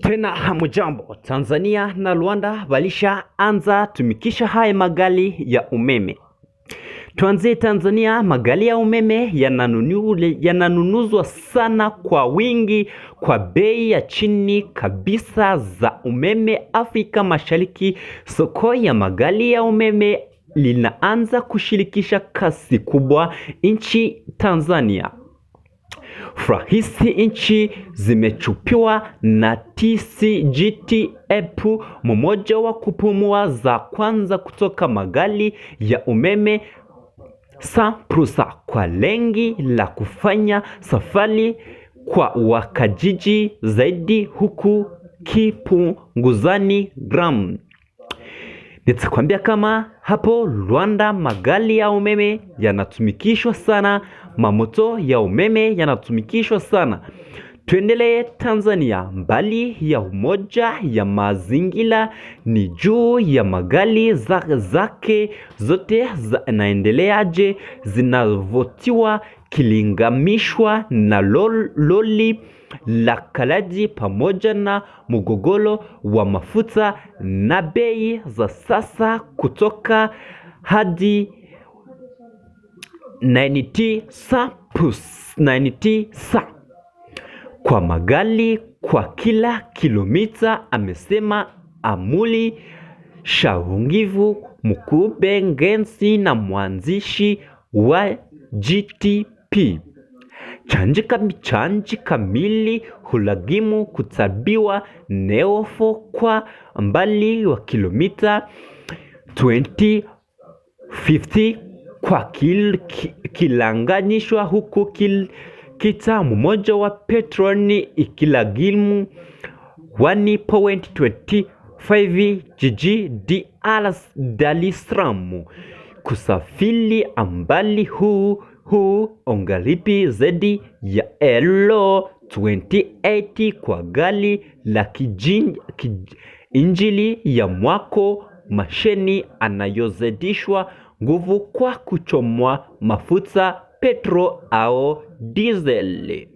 Tena hamujambo. Tanzania na Rwanda walishaanza tumikisha haya magari ya umeme. Tuanzie Tanzania, magari ya umeme yananunuzwa sana kwa wingi kwa bei ya chini kabisa za umeme Afrika Mashariki. Soko ya magari ya umeme linaanza kushirikisha kasi kubwa nchi Tanzania. Hizi nchi zimechupiwa na TCGTF, mmoja wa kupumua za kwanza kutoka magari ya umeme Samprusa, kwa lengi la kufanya safari kwa wakajiji zaidi huku kipunguzani gramu. Nitakwambia kama hapo Rwanda magari ya umeme yanatumikishwa sana, mamoto ya umeme yanatumikishwa sana. Tuendelee Tanzania, mbali ya umoja ya mazingira ni juu ya magari zake zote zinaendeleaje, zinavotiwa kilingamishwa na loli la kalaji pamoja na mgogoro wa mafuta na bei za sasa kutoka hadi 90 sa kwa magari kwa kila kilomita, amesema Amuli Shahungivu, mkurugenzi na mwanzishi wa GTP. Chanji kamili hulagimu kutabiwa neofo kwa mbali wa kilomita 2050 kwa kilanganishwa huku kita mmoja wa petroni ikilagimu 1.25 jiji Dar es Salaam. Kusafiri ambali huu ongalipi zaidi ya euro 28 kwa gari la injili ya mwako, masheni anayozidishwa nguvu kwa kuchomwa mafuta petro au diesel.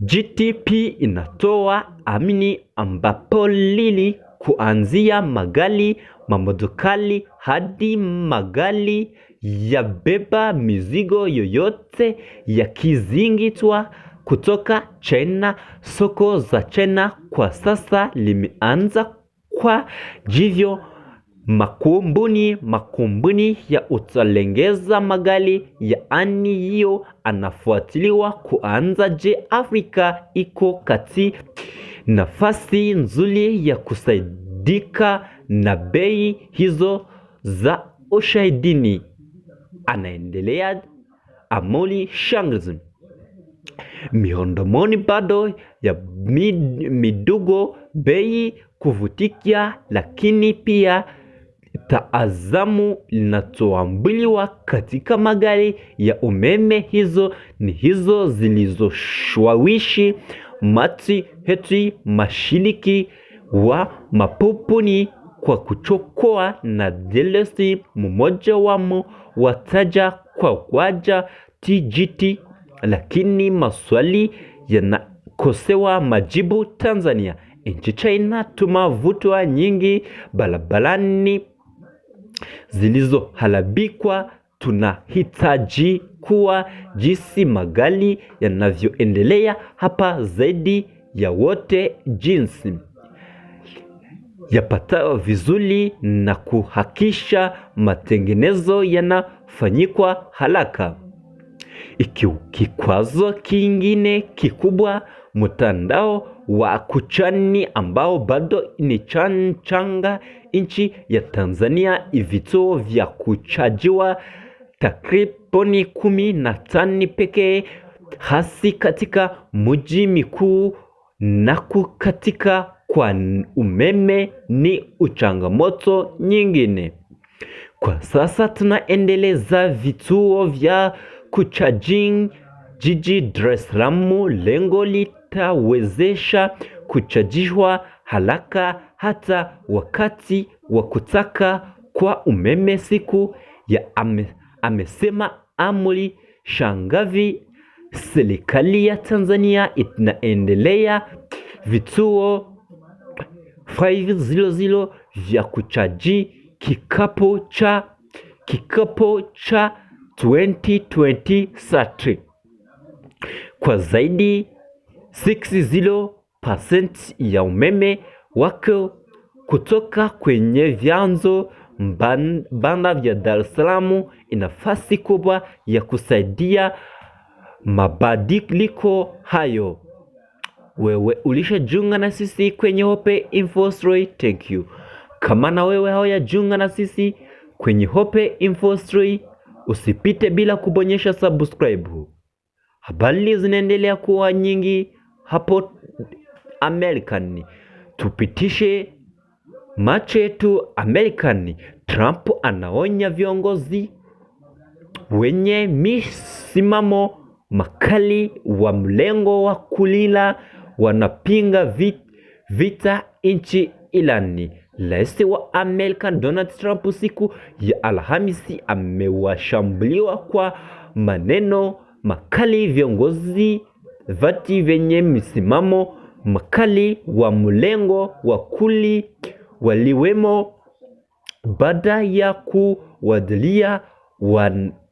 GTP inatoa amini ambapo lili kuanzia magari mamodokali hadi magari ya beba mizigo yoyote yakizingitwa kutoka China. Soko za China kwa sasa limeanza kwa jivyo makumbuni ya utalengeza magari yaani hiyo anafuatiliwa kuanza. Je, Afrika iko kati nafasi nzuri ya kusaidika na bei hizo za ushahidini? Anaendelea Amuli Shangzi. Miondomoni bado ya midogo bei kuvutikia, lakini pia taazamu linatoambiliwa katika magari ya umeme. Hizo ni hizo zilizoshwawishi heti mashiriki wa mapupuni kwa kuchokoa na delesi, mmoja wamo wataja kwa waja TGT, lakini maswali yanakosewa majibu. Tanzania, nchi China tumavutwa nyingi barabarani zilizohalabikwa. Tunahitaji kuwa jinsi magari yanavyoendelea hapa, zaidi ya wote jinsi yapatao vizuri na kuhakisha matengenezo yanafanyikwa haraka. Kikwazo kingine kikubwa, mtandao wa kuchani ambao bado ni changa. Nchi ya Tanzania vituo vya kuchajiwa takribani 15 pekee, hasi katika mji mikuu na kukatika kwa umeme ni uchangamoto nyingine. Kwa sasa tunaendeleza vituo vya kuchaji jiji Dar es Salaam. Lengo litawezesha kuchajishwa haraka hata wakati wa kutaka kwa umeme siku ya amesema Amuli Shangavi. Serikali ya Tanzania inaendelea vituo 500 vya kuchaji kikapo cha 2020 SATRI kwa zaidi 60% ya umeme wake kutoka kwenye vyanzo mbadala vya Dar es Salaam. Ina nafasi kubwa ya kusaidia mabadiliko hayo. Wewe ulishajiunga na sisi kwenye Hope Info Story? Thank you. Kama na wewe haujajiunga na sisi kwenye Hope Info Story, usipite bila kubonyesha subscribe. Habari zinaendelea kuwa nyingi hapo Amerikani. Tupitishe macho yetu Amerikani. Trump anaonya viongozi wenye misimamo makali wa mlengo wa kulia wanapinga vita nchi Irani. Rais wa Amerika Donald Trump siku ya Alhamisi amewashambulia kwa maneno makali viongozi vati venye misimamo makali wa mlengo wa kulia waliwemo baada ya kuwadilia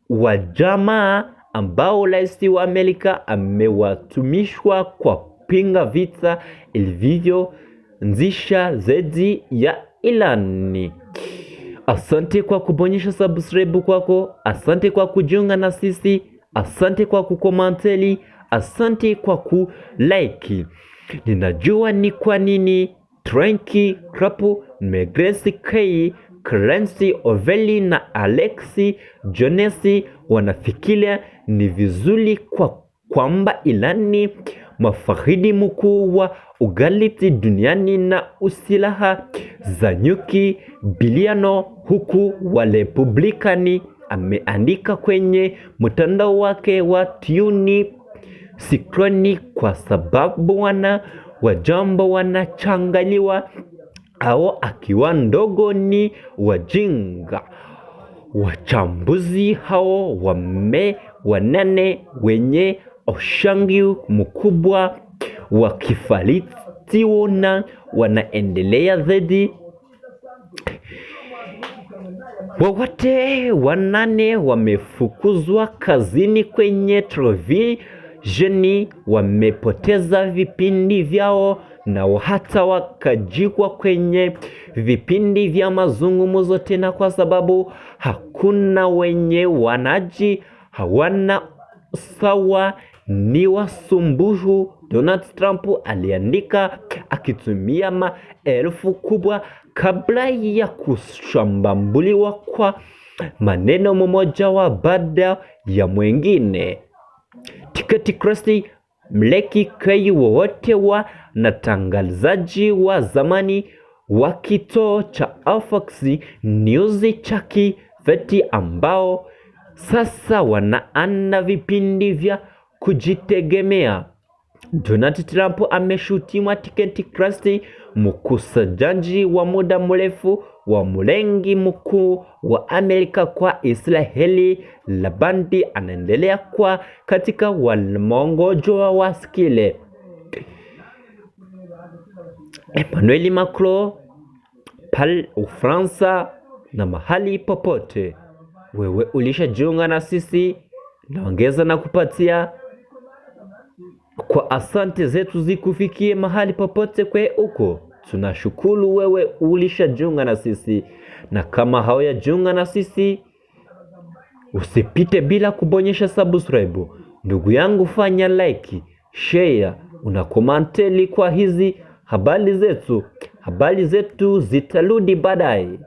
wa jamaa ambao rais wa Amerika amewatumishwa kwa pinga vita ilivyoanzisha dhidi ya Irani. Asante kwa kubonyesha subscribe kwako, asante kwa kujiunga na sisi, asante kwa kukomanteli, asante kwa kulike. Ninajua ni kwa nini Tranky Krapu, Megresi K, Clancy Oveli na Alexi Jonesi wanafikiria ni vizuri kwamba Irani mafahidi mkuu wa ugaliti duniani na usilaha za nyuki biliano, huku wa Republikani ameandika kwenye mtandao wake wa Tuni Sikroni, kwa sababu wajambo wanachangaliwa au akiwa ndogo ni wajinga. Wachambuzi hao wanane wenye ushangi mkubwa wa kifalitiwo na wanaendelea dhidi. Wote wanane wamefukuzwa kazini kwenye televisheni, wamepoteza vipindi vyao na hata wakajikwa kwenye vipindi vya mazungumzo tena, kwa sababu hakuna wenye hawana sawa, ni wasumbufu. Donald Trump aliandika akitumia maelfu kubwa kabla ya kushambuliwa kwa maneno mmoja wa baada ya mwingine. Tiketi Krusty Mleki Kai wote na tangazaji wa zamani wa kituo cha Fox News cha kiveti ambao sasa wanaanza vipindi vya kujitegemea. Donald Trump ameshutiwa Tiketi Krusty, mkusanyaji wa muda mrefu wa mlengi mkuu wa Amerika kwa Israeli Labandi, anaendelea kwa katika walmongojo wa skile. Emmanuel Macron pale Ufaransa na mahali popote. Wewe ulishajiunga na sisi, naongeza na kupatia kwa asante zetu zikufikie mahali popote kwe uko. Tunashukuru wewe ulishajiunga na sisi, na kama haujajiunga na sisi usipite bila kubonyesha subscribe. Ndugu yangu, fanya like, share, una komanteli kwa hizi habari zetu. Habari zetu zitarudi baadaye.